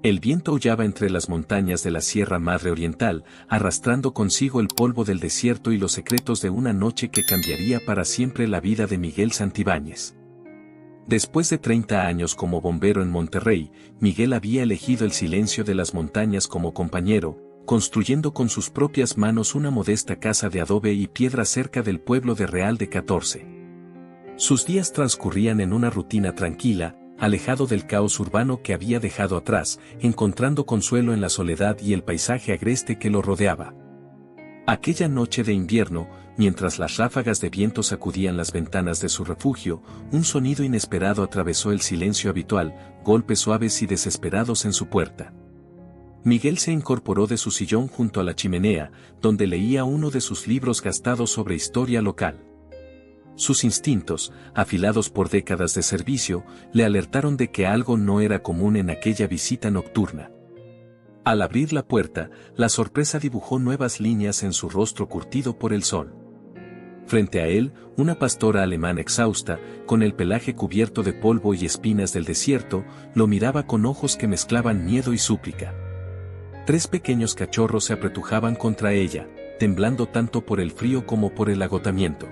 El viento aullaba entre las montañas de la Sierra Madre Oriental, arrastrando consigo el polvo del desierto y los secretos de una noche que cambiaría para siempre la vida de Miguel Santibáñez. Después de 30 años como bombero en Monterrey, Miguel había elegido el silencio de las montañas como compañero, construyendo con sus propias manos una modesta casa de adobe y piedra cerca del pueblo de Real de 14. Sus días transcurrían en una rutina tranquila, alejado del caos urbano que había dejado atrás, encontrando consuelo en la soledad y el paisaje agreste que lo rodeaba. Aquella noche de invierno, mientras las ráfagas de viento sacudían las ventanas de su refugio, un sonido inesperado atravesó el silencio habitual, golpes suaves y desesperados en su puerta. Miguel se incorporó de su sillón junto a la chimenea, donde leía uno de sus libros gastados sobre historia local. Sus instintos, afilados por décadas de servicio, le alertaron de que algo no era común en aquella visita nocturna. Al abrir la puerta, la sorpresa dibujó nuevas líneas en su rostro curtido por el sol. Frente a él, una pastora alemana exhausta, con el pelaje cubierto de polvo y espinas del desierto, lo miraba con ojos que mezclaban miedo y súplica. 3 pequeños cachorros se apretujaban contra ella, temblando tanto por el frío como por el agotamiento.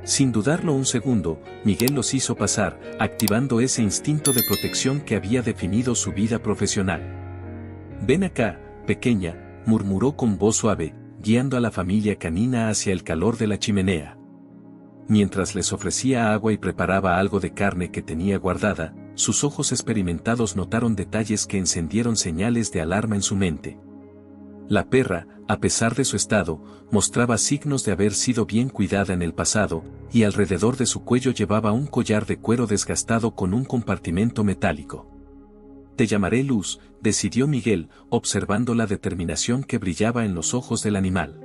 Sin dudarlo un segundo, Miguel los hizo pasar, activando ese instinto de protección que había definido su vida profesional. «Ven acá, pequeña», murmuró con voz suave, guiando a la familia canina hacia el calor de la chimenea. Mientras les ofrecía agua y preparaba algo de carne que tenía guardada, sus ojos experimentados notaron detalles que encendieron señales de alarma en su mente. La perra, a pesar de su estado, mostraba signos de haber sido bien cuidada en el pasado, y alrededor de su cuello llevaba un collar de cuero desgastado con un compartimento metálico. «Te llamaré Luz», decidió Miguel, observando la determinación que brillaba en los ojos del animal.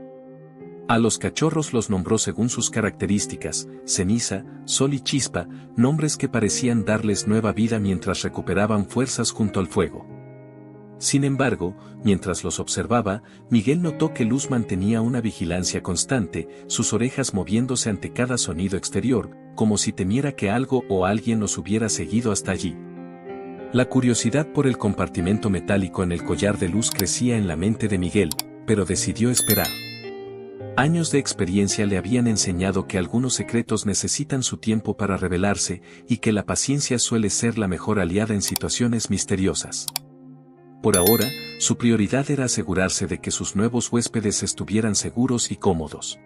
A los cachorros los nombró según sus características: Ceniza, Sol y Chispa, nombres que parecían darles nueva vida mientras recuperaban fuerzas junto al fuego. Sin embargo, mientras los observaba, Miguel notó que Luz mantenía una vigilancia constante, sus orejas moviéndose ante cada sonido exterior, como si temiera que algo o alguien los hubiera seguido hasta allí. La curiosidad por el compartimento metálico en el collar de Luz crecía en la mente de Miguel, pero decidió esperar. Años de experiencia le habían enseñado que algunos secretos necesitan su tiempo para revelarse, y que la paciencia suele ser la mejor aliada en situaciones misteriosas. Por ahora, su prioridad era asegurarse de que sus nuevos huéspedes estuvieran seguros y cómodos.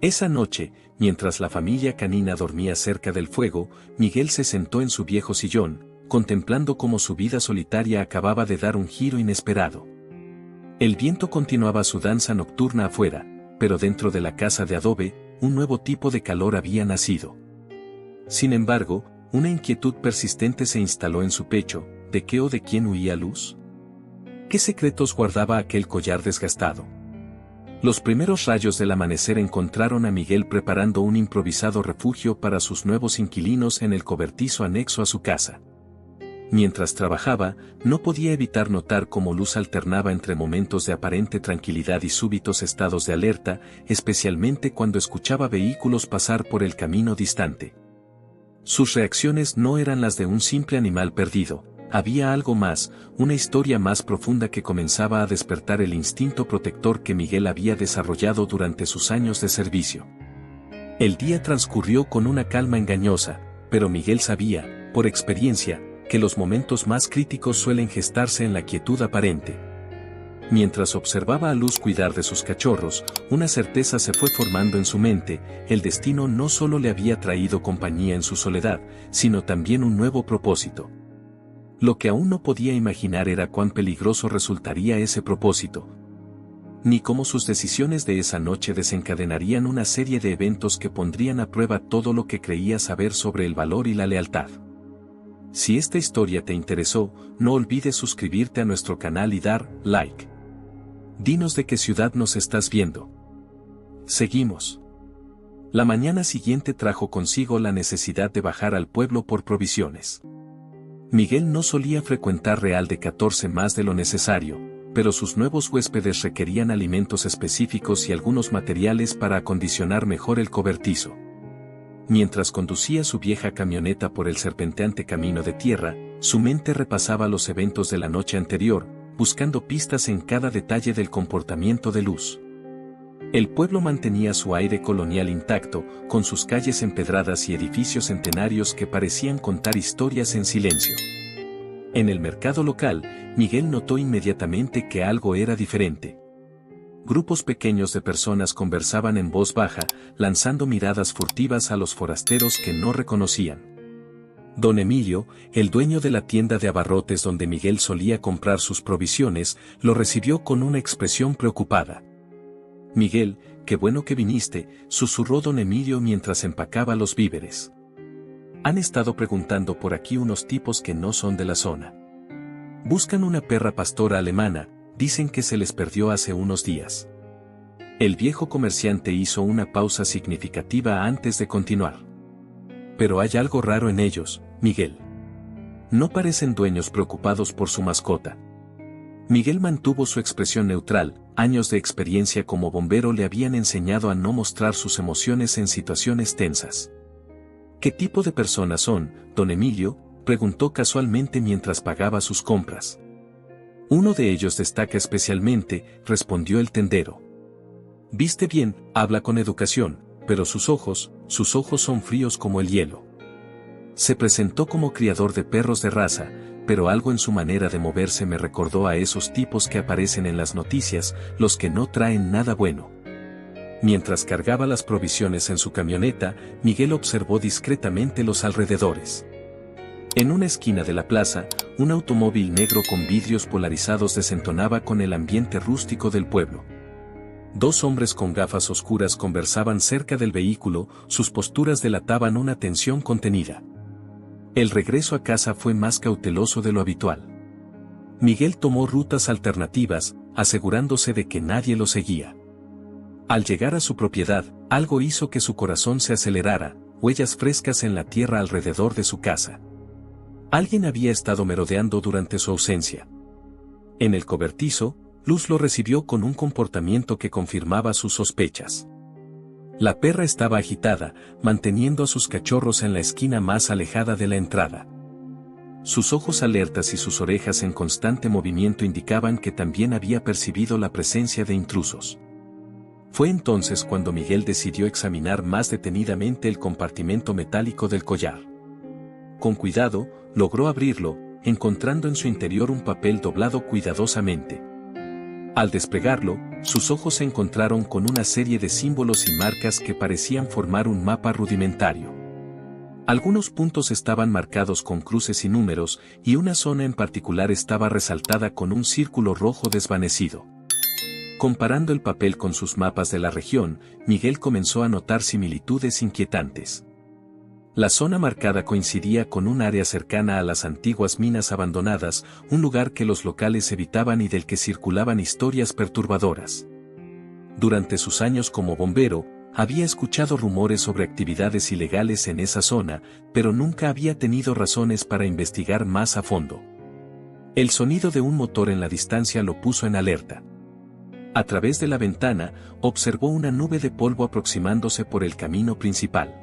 Esa noche, mientras la familia canina dormía cerca del fuego, Miguel se sentó en su viejo sillón, contemplando cómo su vida solitaria acababa de dar un giro inesperado. El viento continuaba su danza nocturna afuera, pero dentro de la casa de adobe, un nuevo tipo de calor había nacido. Sin embargo, una inquietud persistente se instaló en su pecho: ¿de qué o de quién huía Luz? ¿Qué secretos guardaba aquel collar desgastado? Los primeros rayos del amanecer encontraron a Miguel preparando un improvisado refugio para sus nuevos inquilinos en el cobertizo anexo a su casa. Mientras trabajaba, no podía evitar notar cómo Luz alternaba entre momentos de aparente tranquilidad y súbitos estados de alerta, especialmente cuando escuchaba vehículos pasar por el camino distante. Sus reacciones no eran las de un simple animal perdido. Había algo más, una historia más profunda que comenzaba a despertar el instinto protector que Miguel había desarrollado durante sus años de servicio. El día transcurrió con una calma engañosa, pero Miguel sabía, por experiencia, que los momentos más críticos suelen gestarse en la quietud aparente. Mientras observaba a Luz cuidar de sus cachorros, una certeza se fue formando en su mente: el destino no solo le había traído compañía en su soledad, sino también un nuevo propósito. Lo que aún no podía imaginar era cuán peligroso resultaría ese propósito, ni cómo sus decisiones de esa noche desencadenarían una serie de eventos que pondrían a prueba todo lo que creía saber sobre el valor y la lealtad. Si esta historia te interesó, no olvides suscribirte a nuestro canal y dar like. Dinos de qué ciudad nos estás viendo. Seguimos. La mañana siguiente trajo consigo la necesidad de bajar al pueblo por provisiones. Miguel no solía frecuentar Real de 14 más de lo necesario, pero sus nuevos huéspedes requerían alimentos específicos y algunos materiales para acondicionar mejor el cobertizo. Mientras conducía su vieja camioneta por el serpenteante camino de tierra, Su mente repasaba los eventos de la noche anterior, buscando pistas en cada detalle del comportamiento de Luz. El pueblo mantenía su aire colonial intacto, con sus calles empedradas y edificios centenarios que parecían contar historias en silencio. En el mercado local, Miguel notó inmediatamente que algo era diferente. Grupos pequeños de personas conversaban en voz baja, lanzando miradas furtivas a los forasteros que no reconocían. Don Emilio, el dueño de la tienda de abarrotes donde Miguel solía comprar sus provisiones, lo recibió con una expresión preocupada. «Miguel, qué bueno que viniste», susurró don Emilio mientras empacaba los víveres. «Han estado preguntando por aquí unos tipos que no son de la zona. Buscan una perra pastora alemana, dicen que se les perdió hace unos días». El viejo comerciante hizo una pausa significativa antes de continuar. «Pero hay algo raro en ellos, Miguel. No parecen dueños preocupados por su mascota». Miguel mantuvo su expresión neutral. Años de experiencia como bombero le habían enseñado a no mostrar sus emociones en situaciones tensas. «¿Qué tipo de personas son, don Emilio?», preguntó casualmente mientras pagaba sus compras. «Uno de ellos destaca especialmente», respondió el tendero. «Viste bien, habla con educación, pero sus ojos son fríos como el hielo. Se presentó como criador de perros de raza, pero algo en su manera de moverse me recordó a esos tipos que aparecen en las noticias, los que no traen nada bueno». Mientras cargaba las provisiones en su camioneta, Miguel observó discretamente los alrededores. En una esquina de la plaza, un automóvil negro con vidrios polarizados desentonaba con el ambiente rústico del pueblo. Dos hombres con gafas oscuras conversaban cerca del vehículo, sus posturas delataban una tensión contenida. El regreso a casa fue más cauteloso de lo habitual. Miguel tomó rutas alternativas, asegurándose de que nadie lo seguía. Al llegar a su propiedad, algo hizo que su corazón se acelerara, huellas frescas en la tierra alrededor de su casa. Alguien había estado merodeando durante su ausencia. En el cobertizo, Luz lo recibió con un comportamiento que confirmaba sus sospechas. La perra estaba agitada, manteniendo a sus cachorros en la esquina más alejada de la entrada. Sus ojos alertas y sus orejas en constante movimiento indicaban que también había percibido la presencia de intrusos. Fue entonces cuando Miguel decidió examinar más detenidamente el compartimento metálico del collar. Con cuidado, logró abrirlo, encontrando en su interior un papel doblado cuidadosamente. Al desplegarlo, sus ojos se encontraron con una serie de símbolos y marcas que parecían formar un mapa rudimentario. Algunos puntos estaban marcados con cruces y números, y una zona en particular estaba resaltada con un círculo rojo desvanecido. Comparando el papel con sus mapas de la región, Miguel comenzó a notar similitudes inquietantes. La zona marcada coincidía con un área cercana a las antiguas minas abandonadas, un lugar que los locales evitaban y del que circulaban historias perturbadoras. Durante sus años como bombero, había escuchado rumores sobre actividades ilegales en esa zona, pero nunca había tenido razones para investigar más a fondo. El sonido de un motor en la distancia lo puso en alerta. A través de la ventana, observó una nube de polvo aproximándose por el camino principal.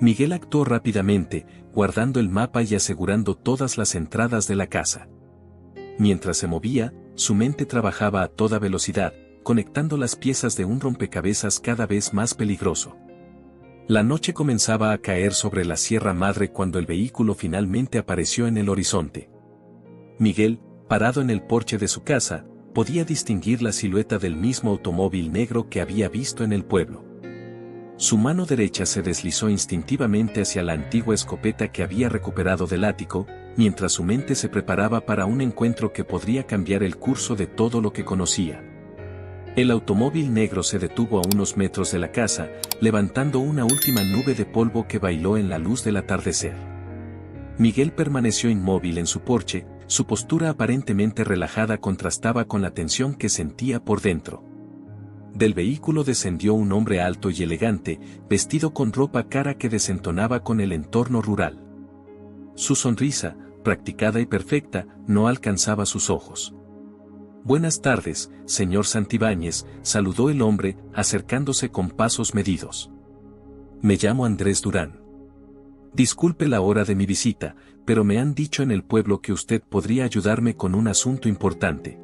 Miguel actuó rápidamente, guardando el mapa y asegurando todas las entradas de la casa. Mientras se movía, su mente trabajaba a toda velocidad, conectando las piezas de un rompecabezas cada vez más peligroso. La noche comenzaba a caer sobre la Sierra Madre cuando el vehículo finalmente apareció en el horizonte. Miguel, parado en el porche de su casa, podía distinguir la silueta del mismo automóvil negro que había visto en el pueblo. Su mano derecha se deslizó instintivamente hacia la antigua escopeta que había recuperado del ático, mientras su mente se preparaba para un encuentro que podría cambiar el curso de todo lo que conocía. El automóvil negro se detuvo a unos metros de la casa, levantando una última nube de polvo que bailó en la luz del atardecer. Miguel permaneció inmóvil en su porche, su postura aparentemente relajada contrastaba con la tensión que sentía por dentro. Del vehículo descendió un hombre alto y elegante, vestido con ropa cara que desentonaba con el entorno rural. Su sonrisa, practicada y perfecta, no alcanzaba sus ojos. «Buenas tardes, señor Santibáñez», saludó el hombre, acercándose con pasos medidos. «Me llamo Andrés Durán. Disculpe la hora de mi visita, pero me han dicho en el pueblo que usted podría ayudarme con un asunto importante.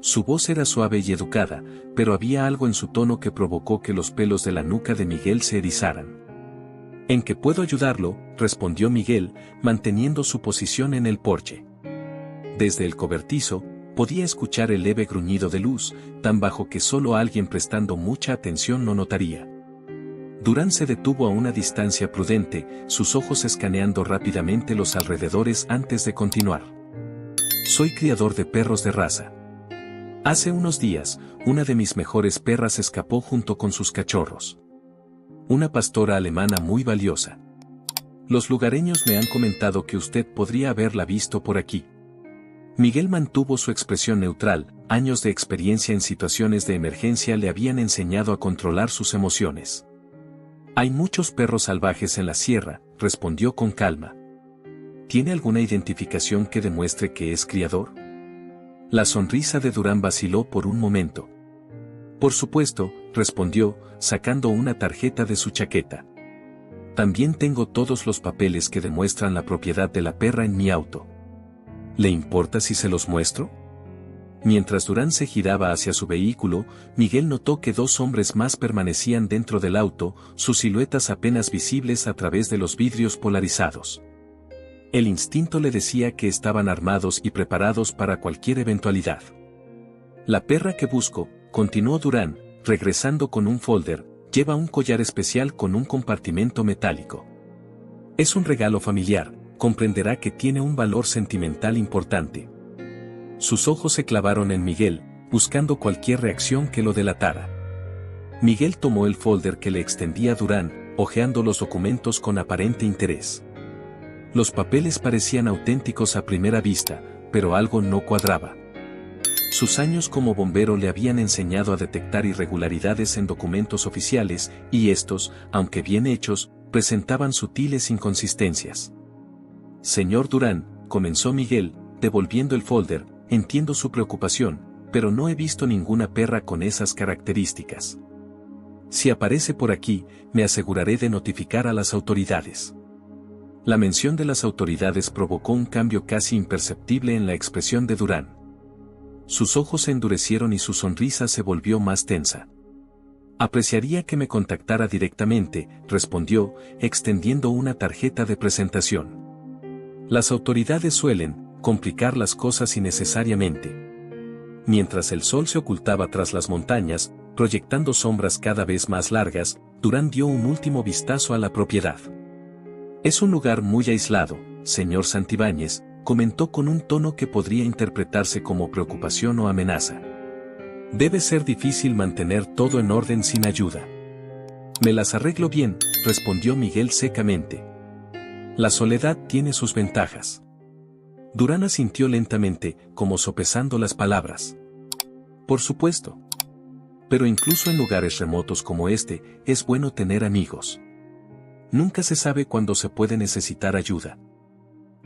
Su voz era suave y educada, pero había algo en su tono que provocó que los pelos de la nuca de Miguel se erizaran. ¿En qué puedo ayudarlo?, respondió Miguel, manteniendo su posición en el porche. Desde el cobertizo, podía escuchar el leve gruñido de Luz, tan bajo que solo alguien prestando mucha atención no notaría. Durán se detuvo a una distancia prudente, sus ojos escaneando rápidamente los alrededores antes de continuar. Soy criador de perros de raza. Hace unos días, una de mis mejores perras escapó junto con sus cachorros. Una pastora alemana muy valiosa. Los lugareños me han comentado que usted podría haberla visto por aquí. Miguel mantuvo su expresión neutral, años de experiencia en situaciones de emergencia le habían enseñado a controlar sus emociones. Hay muchos perros salvajes en la sierra, respondió con calma. ¿Tiene alguna identificación que demuestre que es criador? La sonrisa de Durán vaciló por un momento. Por supuesto, respondió, sacando una tarjeta de su chaqueta. También tengo todos los papeles que demuestran la propiedad de la perra en mi auto. ¿Le importa si se los muestro? Mientras Durán se giraba hacia su vehículo, Miguel notó que dos hombres más permanecían dentro del auto, sus siluetas apenas visibles a través de los vidrios polarizados. El instinto le decía que estaban armados y preparados para cualquier eventualidad. La perra que busco, continuó Durán, regresando con un folder, lleva un collar especial con un compartimento metálico. Es un regalo familiar, comprenderá que tiene un valor sentimental importante. Sus ojos se clavaron en Miguel, buscando cualquier reacción que lo delatara. Miguel tomó el folder que le extendía Durán, hojeando los documentos con aparente interés. Los papeles parecían auténticos a primera vista, pero algo no cuadraba. Sus años como bombero le habían enseñado a detectar irregularidades en documentos oficiales, y estos, aunque bien hechos, presentaban sutiles inconsistencias. Señor Durán, comenzó Miguel, devolviendo el folder, entiendo su preocupación, pero no he visto ninguna perra con esas características. Si aparece por aquí, me aseguraré de notificar a las autoridades. La mención de las autoridades provocó un cambio casi imperceptible en la expresión de Durán. Sus ojos se endurecieron y su sonrisa se volvió más tensa. Apreciaría que me contactara directamente, respondió, extendiendo una tarjeta de presentación. Las autoridades suelen complicar las cosas innecesariamente. Mientras el sol se ocultaba tras las montañas, proyectando sombras cada vez más largas, Durán dio un último vistazo a la propiedad. Es un lugar muy aislado, señor Santibáñez, comentó con un tono que podría interpretarse como preocupación o amenaza. Debe ser difícil mantener todo en orden sin ayuda. Me las arreglo bien, respondió Miguel secamente. La soledad tiene sus ventajas. Durán asintió lentamente, como sopesando las palabras. Por supuesto. Pero incluso en lugares remotos como este, es bueno tener amigos. Nunca se sabe cuándo se puede necesitar ayuda.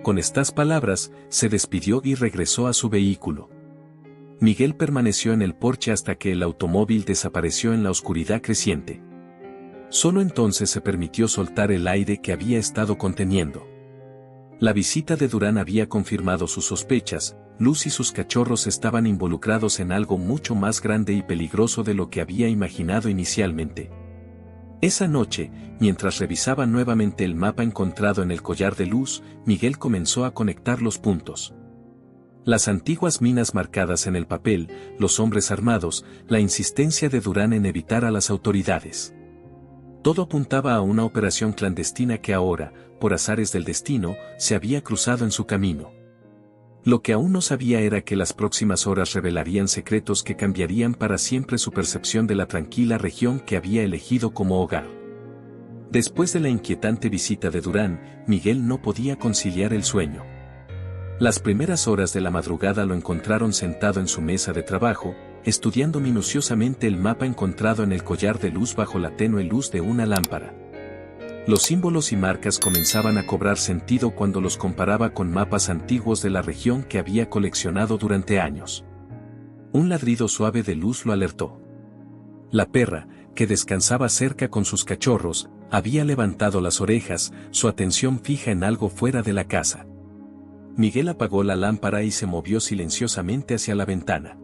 Con estas palabras, se despidió y regresó a su vehículo. Miguel permaneció en el porche hasta que el automóvil desapareció en la oscuridad creciente. Solo entonces se permitió soltar el aire que había estado conteniendo. La visita de Durán había confirmado sus sospechas, Luz y sus cachorros estaban involucrados en algo mucho más grande y peligroso de lo que había imaginado inicialmente. Esa noche, mientras revisaba nuevamente el mapa encontrado en el collar de Luz, Miguel comenzó a conectar los puntos. Las antiguas minas marcadas en el papel, los hombres armados, la insistencia de Durán en evitar a las autoridades. Todo apuntaba a una operación clandestina que ahora, por azares del destino, se había cruzado en su camino. Lo que aún no sabía era que las próximas horas revelarían secretos que cambiarían para siempre su percepción de la tranquila región que había elegido como hogar. Después de la inquietante visita de Durán, Miguel no podía conciliar el sueño. Las primeras horas de la madrugada lo encontraron sentado en su mesa de trabajo, estudiando minuciosamente el mapa encontrado en el collar de Luz bajo la tenue luz de una lámpara. Los símbolos y marcas comenzaban a cobrar sentido cuando los comparaba con mapas antiguos de la región que había coleccionado durante años. Un ladrido suave de Luz lo alertó. La perra, que descansaba cerca con sus cachorros, Había levantado las orejas, su atención fija en algo fuera de la casa. Miguel apagó la lámpara y se movió silenciosamente hacia la ventana.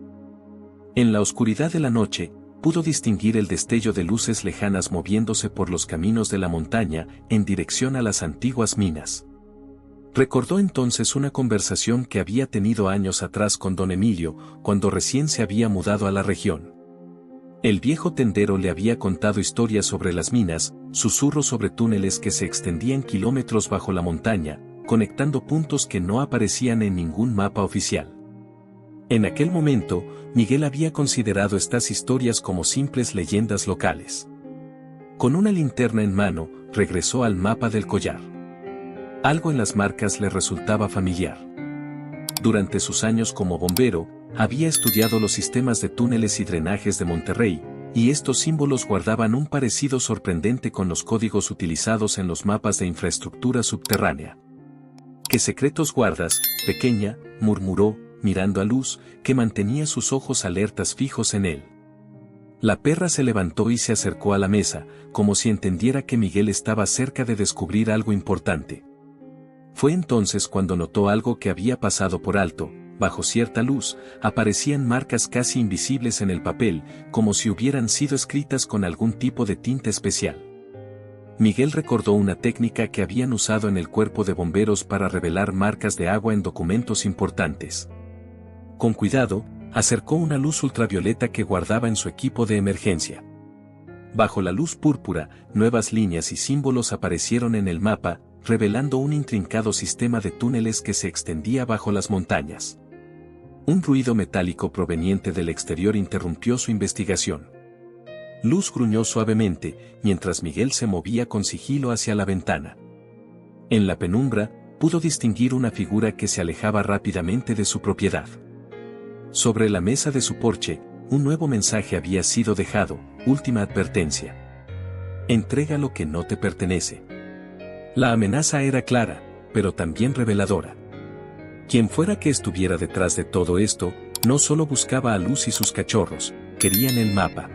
En la oscuridad de la noche, pudo distinguir el destello de luces lejanas moviéndose por los caminos de la montaña en dirección a las antiguas minas. Recordó entonces una conversación que había tenido años atrás con don Emilio, cuando recién se había mudado a la región. El viejo tendero le había contado historias sobre las minas, susurros sobre túneles que se extendían kilómetros bajo la montaña, conectando puntos que no aparecían en ningún mapa oficial. En aquel momento, Miguel había considerado estas historias como simples leyendas locales. Con una linterna en mano, regresó al mapa del collar. Algo en las marcas le resultaba familiar. Durante sus años como bombero, había estudiado los sistemas de túneles y drenajes de Monterrey, y estos símbolos guardaban un parecido sorprendente con los códigos utilizados en los mapas de infraestructura subterránea. «¿Qué secretos guardas, pequeña?», murmuró, mirando a Luz, que mantenía sus ojos alertas fijos en él. La perra se levantó y se acercó a la mesa, como si entendiera que Miguel estaba cerca de descubrir algo importante. Fue entonces cuando notó algo que había pasado por alto. Bajo cierta luz, aparecían marcas casi invisibles en el papel, como si hubieran sido escritas con algún tipo de tinta especial. Miguel recordó una técnica que habían usado en el cuerpo de bomberos para revelar marcas de agua en documentos importantes. Con cuidado, acercó una luz ultravioleta que guardaba en su equipo de emergencia. Bajo la luz púrpura, nuevas líneas y símbolos aparecieron en el mapa, revelando un intrincado sistema de túneles que se extendía bajo las montañas. Un ruido metálico proveniente del exterior interrumpió su investigación. Luz gruñó suavemente, mientras Miguel se movía con sigilo hacia la ventana. En la penumbra, pudo distinguir una figura que se alejaba rápidamente de su propiedad. Sobre la mesa de su porche, un nuevo mensaje había sido dejado: última advertencia. Entrega lo que no te pertenece. La amenaza era clara, pero también reveladora. Quien fuera que estuviera detrás de todo esto, no solo buscaba a Luz y sus cachorros, querían el mapa.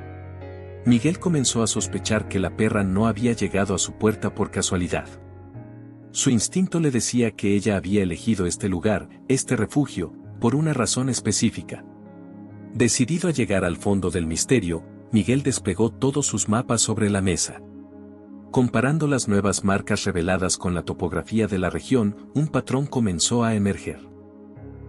Miguel comenzó a sospechar que la perra no había llegado a su puerta por casualidad. Su instinto le decía que ella había elegido este lugar, este refugio, por una razón específica. Decidido a llegar al fondo del misterio, Miguel desplegó todos sus mapas sobre la mesa. Comparando las nuevas marcas reveladas con la topografía de la región, un patrón comenzó a emerger.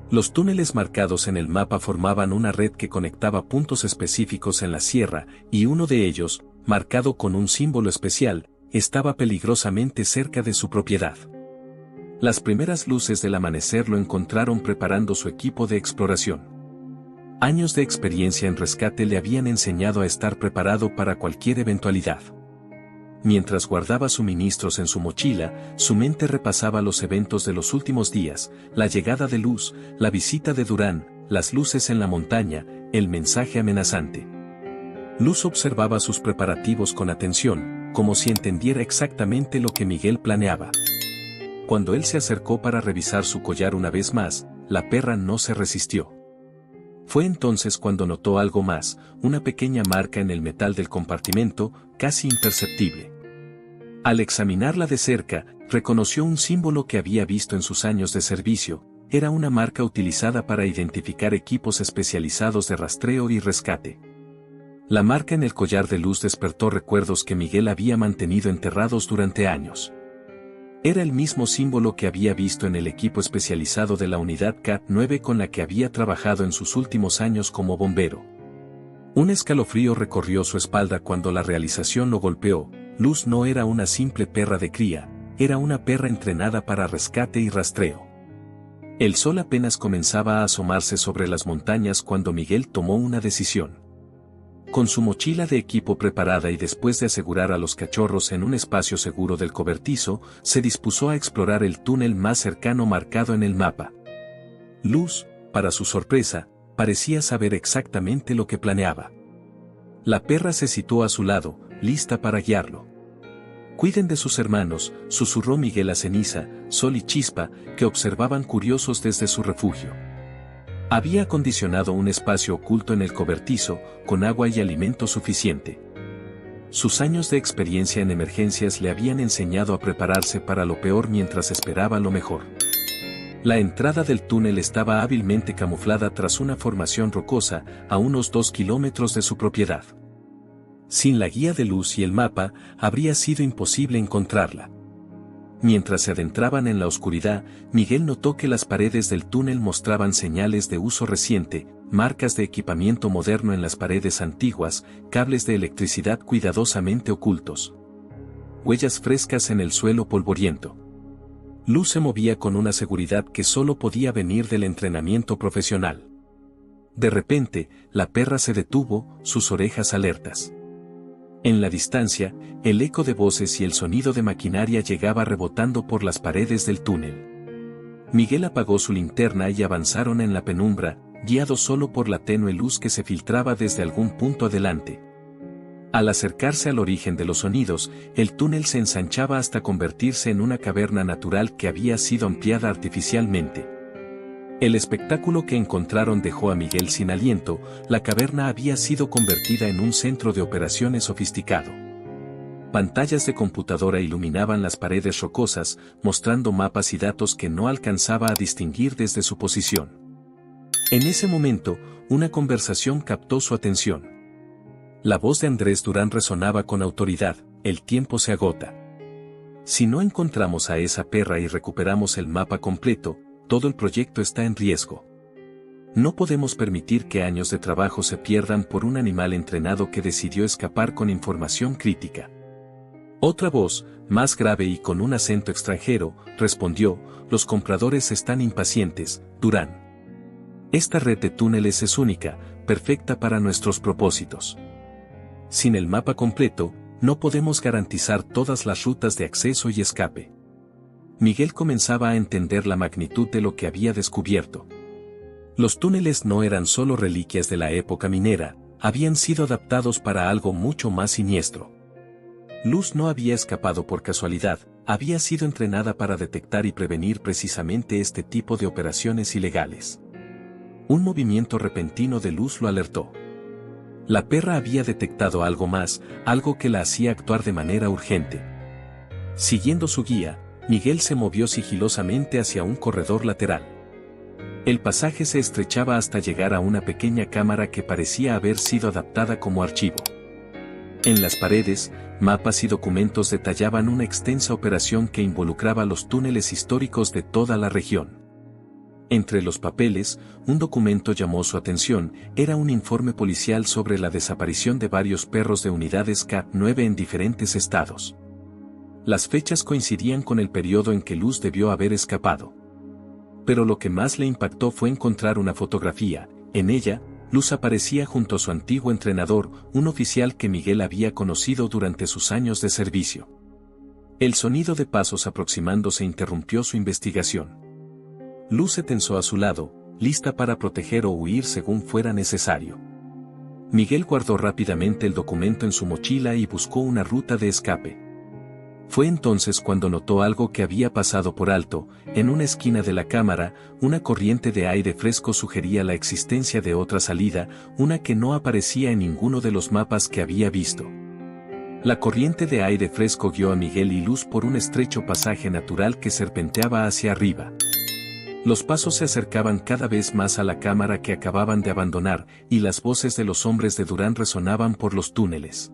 Los túneles marcados en el mapa formaban una red que conectaba puntos específicos en la sierra, y uno de ellos, marcado con un símbolo especial, estaba peligrosamente cerca de su propiedad. Las primeras luces del amanecer lo encontraron preparando su equipo de exploración. Años de experiencia en rescate le habían enseñado a estar preparado para cualquier eventualidad. Mientras guardaba suministros en su mochila, su mente repasaba los eventos de los últimos días: la llegada de Luz, la visita de Durán, las luces en la montaña, el mensaje amenazante. Luz observaba sus preparativos con atención, como si entendiera exactamente lo que Miguel planeaba. Cuando él se acercó para revisar su collar una vez más, la perra no se resistió. Fue entonces cuando notó algo más: una pequeña marca en el metal del compartimento, casi imperceptible. Al examinarla de cerca, reconoció un símbolo que había visto en sus años de servicio. Era una marca utilizada para identificar equipos especializados de rastreo y rescate. La marca en el collar de Luz despertó recuerdos que Miguel había mantenido enterrados durante años. Era el mismo símbolo que había visto en el equipo especializado de la unidad CAT-9 con la que había trabajado en sus últimos años como bombero. Un escalofrío recorrió su espalda cuando la realización lo golpeó. Luz no era una simple perra de cría, era una perra entrenada para rescate y rastreo. El sol apenas comenzaba a asomarse sobre las montañas cuando Miguel tomó una decisión. Con su mochila de equipo preparada y después de asegurar a los cachorros en un espacio seguro del cobertizo, se dispuso a explorar el túnel más cercano marcado en el mapa. Luz, para su sorpresa, parecía saber exactamente lo que planeaba. La perra se situó a su lado, lista para guiarlo. «Cuiden de sus hermanos», susurró Miguel a Ceniza, Sol y Chispa, que observaban curiosos desde su refugio. Había acondicionado un espacio oculto en el cobertizo, con agua y alimento suficiente. Sus años de experiencia en emergencias le habían enseñado a prepararse para lo peor mientras esperaba lo mejor. La entrada del túnel estaba hábilmente camuflada tras una formación rocosa a unos 2 kilómetros de su propiedad. Sin la guía de luz y el mapa, habría sido imposible encontrarla. Mientras se adentraban en la oscuridad, Miguel notó que las paredes del túnel mostraban señales de uso reciente, marcas de equipamiento moderno en las paredes antiguas, cables de electricidad cuidadosamente ocultos. Huellas frescas en el suelo polvoriento. Luz se movía con una seguridad que solo podía venir del entrenamiento profesional. De repente, la perra se detuvo, sus orejas alertas. En la distancia, el eco de voces y el sonido de maquinaria llegaba rebotando por las paredes del túnel. Miguel apagó su linterna y avanzaron en la penumbra, guiados solo por la tenue luz que se filtraba desde algún punto adelante. Al acercarse al origen de los sonidos, el túnel se ensanchaba hasta convertirse en una caverna natural que había sido ampliada artificialmente. El espectáculo que encontraron dejó a Miguel sin aliento. La caverna había sido convertida en un centro de operaciones sofisticado. Pantallas de computadora iluminaban las paredes rocosas, mostrando mapas y datos que no alcanzaba a distinguir desde su posición. En ese momento, una conversación captó su atención. La voz de Andrés Durán resonaba con autoridad: el tiempo se agota. Si no encontramos a esa perra y recuperamos el mapa completo, todo el proyecto está en riesgo. No podemos permitir que años de trabajo se pierdan por un animal entrenado que decidió escapar con información crítica. Otra voz, más grave y con un acento extranjero, respondió: los compradores están impacientes, Durán. Esta red de túneles es única, perfecta para nuestros propósitos. Sin el mapa completo, no podemos garantizar todas las rutas de acceso y escape. Miguel comenzaba a entender la magnitud de lo que había descubierto. Los túneles no eran solo reliquias de la época minera, habían sido adaptados para algo mucho más siniestro. Luz no había escapado por casualidad, había sido entrenada para detectar y prevenir precisamente este tipo de operaciones ilegales. Un movimiento repentino de Luz lo alertó. La perra había detectado algo más, algo que la hacía actuar de manera urgente. Siguiendo su guía, Miguel se movió sigilosamente hacia un corredor lateral. El pasaje se estrechaba hasta llegar a una pequeña cámara que parecía haber sido adaptada como archivo. En las paredes, mapas y documentos detallaban una extensa operación que involucraba los túneles históricos de toda la región. Entre los papeles, un documento llamó su atención: era un informe policial sobre la desaparición de varios perros de unidades K9 en diferentes estados. Las fechas coincidían con el periodo en que Luz debió haber escapado. Pero lo que más le impactó fue encontrar una fotografía. En ella, Luz aparecía junto a su antiguo entrenador, un oficial que Miguel había conocido durante sus años de servicio. El sonido de pasos aproximándose interrumpió su investigación. Luz se tensó a su lado, lista para proteger o huir según fuera necesario. Miguel guardó rápidamente el documento en su mochila y buscó una ruta de escape. Fue entonces cuando notó algo que había pasado por alto. En una esquina de la cámara, una corriente de aire fresco sugería la existencia de otra salida, una que no aparecía en ninguno de los mapas que había visto. La corriente de aire fresco guió a Miguel y Luz por un estrecho pasaje natural que serpenteaba hacia arriba. Los pasos se acercaban cada vez más a la cámara que acababan de abandonar, y las voces de los hombres de Durán resonaban por los túneles.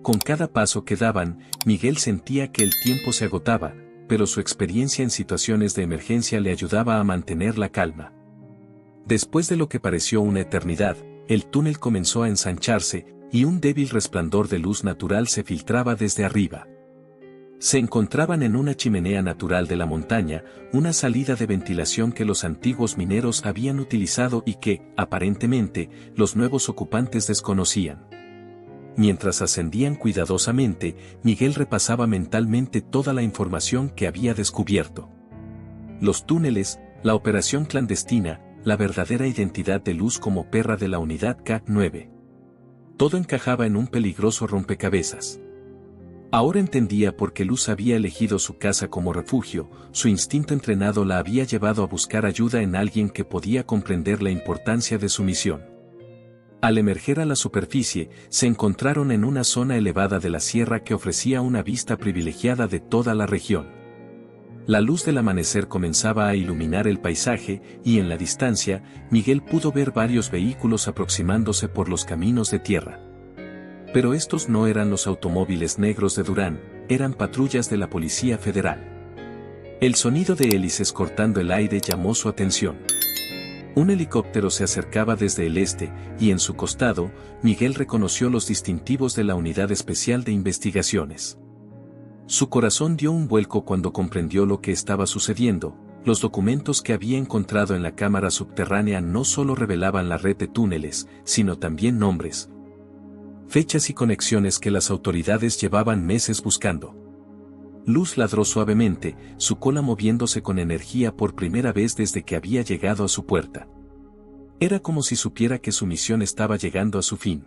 Con cada paso que daban, Miguel sentía que el tiempo se agotaba, pero su experiencia en situaciones de emergencia le ayudaba a mantener la calma. Después de lo que pareció una eternidad, el túnel comenzó a ensancharse, y un débil resplandor de luz natural se filtraba desde arriba. Se encontraban en una chimenea natural de la montaña, una salida de ventilación que los antiguos mineros habían utilizado y que, aparentemente, los nuevos ocupantes desconocían. Mientras ascendían cuidadosamente, Miguel repasaba mentalmente toda la información que había descubierto. Los túneles, la operación clandestina, la verdadera identidad de Luz como perra de la unidad K9. Todo encajaba en un peligroso rompecabezas. Ahora entendía por qué Luz había elegido su casa como refugio. Su instinto entrenado la había llevado a buscar ayuda en alguien que podía comprender la importancia de su misión. Al emerger a la superficie, se encontraron en una zona elevada de la sierra que ofrecía una vista privilegiada de toda la región. La luz del amanecer comenzaba a iluminar el paisaje y en la distancia, Miguel pudo ver varios vehículos aproximándose por los caminos de tierra. Pero estos no eran los automóviles negros de Durán, eran patrullas de la Policía Federal. El sonido de hélices cortando el aire llamó su atención. Un helicóptero se acercaba desde el este, y en su costado, Miguel reconoció los distintivos de la Unidad Especial de Investigaciones. Su corazón dio un vuelco cuando comprendió lo que estaba sucediendo. Los documentos que había encontrado en la cámara subterránea no solo revelaban la red de túneles, sino también nombres, fechas y conexiones que las autoridades llevaban meses buscando. Luz ladró suavemente, su cola moviéndose con energía por primera vez desde que había llegado a su puerta. Era como si supiera que su misión estaba llegando a su fin.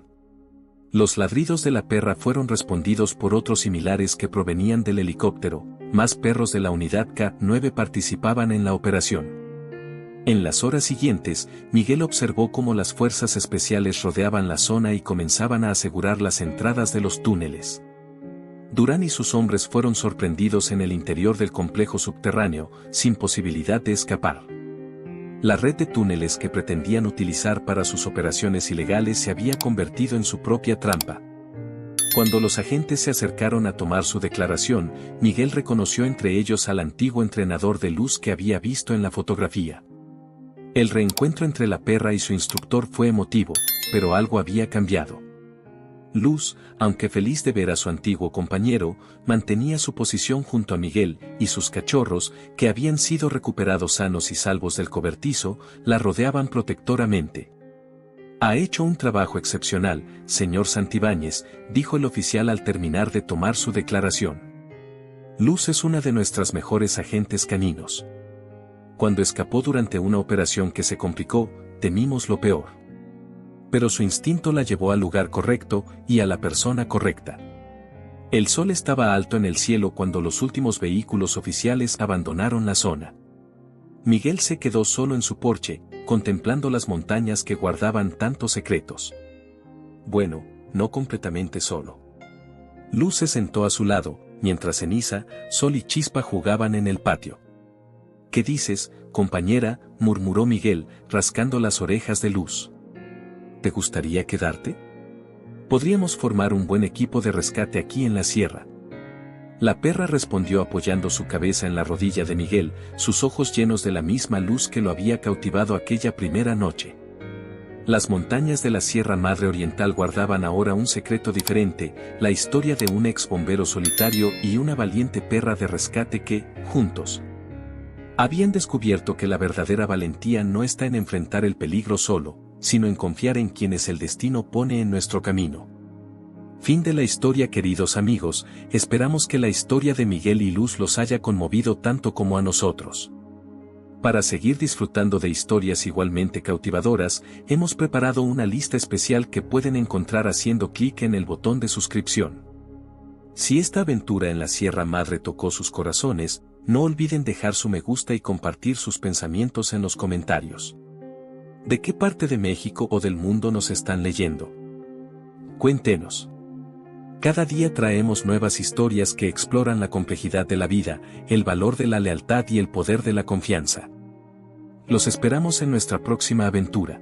Los ladridos de la perra fueron respondidos por otros similares que provenían del helicóptero. Más perros de la unidad K-9 participaban en la operación. En las horas siguientes, Miguel observó cómo las fuerzas especiales rodeaban la zona y comenzaban a asegurar las entradas de los túneles. Durán y sus hombres fueron sorprendidos en el interior del complejo subterráneo, sin posibilidad de escapar. La red de túneles que pretendían utilizar para sus operaciones ilegales se había convertido en su propia trampa. Cuando los agentes se acercaron a tomar su declaración, Miguel reconoció entre ellos al antiguo entrenador de Luz que había visto en la fotografía. El reencuentro entre la perra y su instructor fue emotivo, pero algo había cambiado. Luz, aunque feliz de ver a su antiguo compañero, mantenía su posición junto a Miguel, y sus cachorros, que habían sido recuperados sanos y salvos del cobertizo, la rodeaban protectoramente. «Ha hecho un trabajo excepcional, señor Santibáñez», dijo el oficial al terminar de tomar su declaración. «Luz es una de nuestras mejores agentes caninos. Cuando escapó durante una operación que se complicó, temimos lo peor. Pero su instinto la llevó al lugar correcto y a la persona correcta». El sol estaba alto en el cielo cuando los últimos vehículos oficiales abandonaron la zona. Miguel se quedó solo en su porche, contemplando las montañas que guardaban tantos secretos. Bueno, no completamente solo. Luz se sentó a su lado, mientras Ceniza, Sol y Chispa jugaban en el patio. «¿Qué dices, compañera?», murmuró Miguel, rascando las orejas de Luz. «¿Te gustaría quedarte? Podríamos formar un buen equipo de rescate aquí en la sierra». La perra respondió apoyando su cabeza en la rodilla de Miguel, sus ojos llenos de la misma luz que lo había cautivado aquella primera noche. Las montañas de la Sierra Madre Oriental guardaban ahora un secreto diferente, la historia de un ex bombero solitario y una valiente perra de rescate que, juntos, habían descubierto que la verdadera valentía no está en enfrentar el peligro solo, sino en confiar en quienes el destino pone en nuestro camino. Fin de la historia, queridos amigos, esperamos que la historia de Miguel y Luz los haya conmovido tanto como a nosotros. Para seguir disfrutando de historias igualmente cautivadoras, hemos preparado una lista especial que pueden encontrar haciendo clic en el botón de suscripción. Si esta aventura en la Sierra Madre tocó sus corazones, no olviden dejar su me gusta y compartir sus pensamientos en los comentarios. ¿De qué parte de México o del mundo nos están leyendo? Cuéntenos. Cada día traemos nuevas historias que exploran la complejidad de la vida, el valor de la lealtad y el poder de la confianza. Los esperamos en nuestra próxima aventura.